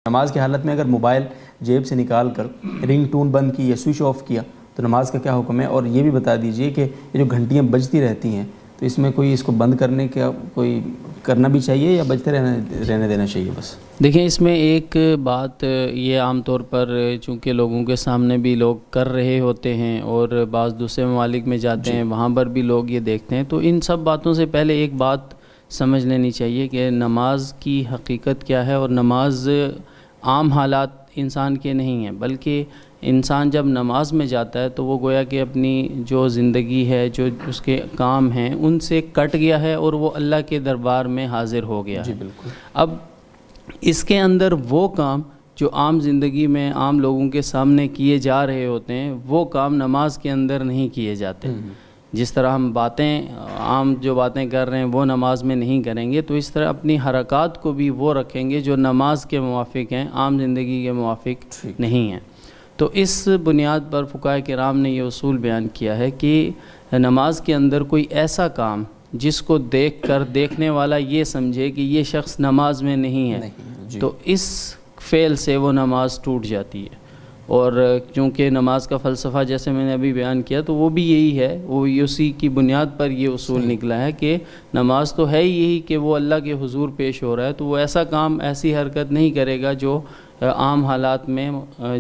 نماز کی حالت میں اگر موبائل جیب سے نکال کر رنگ ٹون بند کی یا سوئچ آف کیا تو نماز کا کیا حکم ہے؟ اور یہ بھی بتا دیجئے کہ یہ جو گھنٹیاں بجتی رہتی ہیں تو اس میں کوئی اس کو بند کرنے کا کوئی کرنا بھی چاہیے یا بجتے رہنے دینا چاہیے بس؟ دیکھیں، اس میں ایک بات یہ عام طور پر چونکہ لوگوں کے سامنے بھی لوگ کر رہے ہوتے ہیں اور بعض دوسرے ممالک میں جاتے ہیں وہاں پر بھی لوگ یہ دیکھتے ہیں، تو ان سب باتوں سے پہلے ایک بات سمجھ لینی چاہیے کہ نماز کی حقیقت کیا ہے. اور نماز عام حالات انسان کے نہیں ہیں، بلکہ انسان جب نماز میں جاتا ہے تو وہ گویا کہ اپنی جو زندگی ہے، جو اس کے کام ہیں، ان سے کٹ گیا ہے اور وہ اللہ کے دربار میں حاضر ہو گیا ہے. جی بالکل. اب اس کے اندر وہ کام جو عام زندگی میں عام لوگوں کے سامنے کیے جا رہے ہوتے ہیں، وہ کام نماز کے اندر نہیں کیے جاتے. جس طرح ہم عام جو باتیں کر رہے ہیں وہ نماز میں نہیں کریں گے، تو اس طرح اپنی حرکات کو بھی وہ رکھیں گے جو نماز کے موافق ہیں، عام زندگی کے موافق نہیں ہیں. تو اس بنیاد پر فقہاء کرام نے یہ اصول بیان کیا ہے کہ نماز کے اندر کوئی ایسا کام جس کو دیکھ کر دیکھنے والا یہ سمجھے کہ یہ شخص نماز میں نہیں ہے تو اس فعل سے وہ نماز ٹوٹ جاتی ہے. اور چونکہ نماز کا فلسفہ جیسے میں نے ابھی بیان کیا تو وہ بھی یہی ہے، وہ اسی کی بنیاد پر یہ اصول نکلا ہے کہ نماز تو ہے یہی کہ وہ اللہ کے حضور پیش ہو رہا ہے، تو وہ ایسا کام ایسی حرکت نہیں کرے گا جو عام حالات میں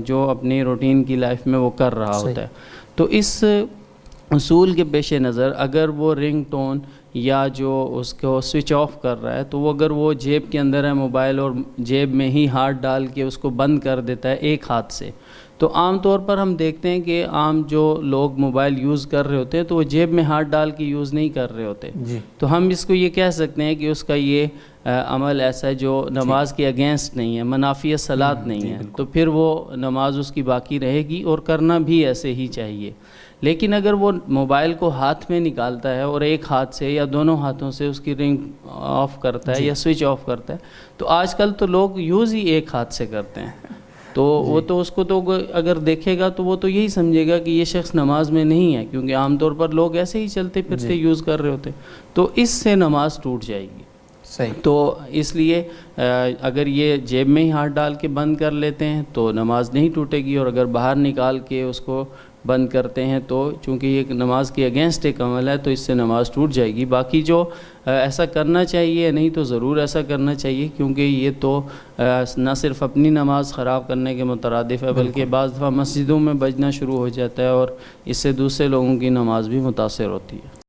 جو اپنی روٹین کی لائف میں وہ کر رہا ہوتا ہے. تو اس اصول کے پیش نظر اگر وہ رنگ ٹون یا جو اس کو سوئچ آف کر رہا ہے تو وہ اگر وہ جیب کے اندر ہے موبائل اور جیب میں ہی ہاتھ ڈال کے اس کو بند کر دیتا ہے ایک ہاتھ سے، تو عام طور پر ہم دیکھتے ہیں کہ عام جو لوگ موبائل یوز کر رہے ہوتے ہیں تو وہ جیب میں ہاتھ ڈال کے یوز نہیں کر رہے ہوتے. تو ہم اس کو یہ کہہ سکتے ہیں کہ اس کا یہ عمل ایسا ہے جو نماز کے اگینسٹ نہیں ہے، منافی الصلاۃ نہیں ہے، تو پھر وہ نماز اس کی باقی رہے گی اور کرنا بھی ایسے ہی چاہیے. لیکن اگر وہ موبائل کو ہاتھ میں نکالتا ہے اور ایک ہاتھ سے یا دونوں ہاتھوں سے اس کی رنگ آف کرتا ہے یا سوئچ آف کرتا ہے، تو آج کل تو لوگ یوز ہی ایک ہاتھ سے کرتے ہیں، تو وہ تو اس کو تو اگر دیکھے گا تو وہ تو یہی سمجھے گا کہ یہ شخص نماز میں نہیں ہے، کیونکہ عام طور پر لوگ ایسے ہی چلتے پھرتے یوز کر رہے ہوتے، تو اس سے نماز ٹوٹ جائے گی. تو اس لیے اگر یہ جیب میں ہی ہاتھ ڈال کے بند کر لیتے ہیں تو نماز نہیں ٹوٹے گی، اور اگر باہر نکال کے اس کو بند کرتے ہیں تو چونکہ یہ نماز کے اگینسٹ ایک عمل ہے تو اس سے نماز ٹوٹ جائے گی. باقی جو ایسا کرنا چاہیے نہیں تو ضرور ایسا کرنا چاہیے، کیونکہ یہ تو نہ صرف اپنی نماز خراب کرنے کے مترادف ہے بلکہ بعض دفعہ مسجدوں میں بجنا شروع ہو جاتا ہے اور اس سے دوسرے لوگوں کی نماز بھی متاثر ہوتی ہے.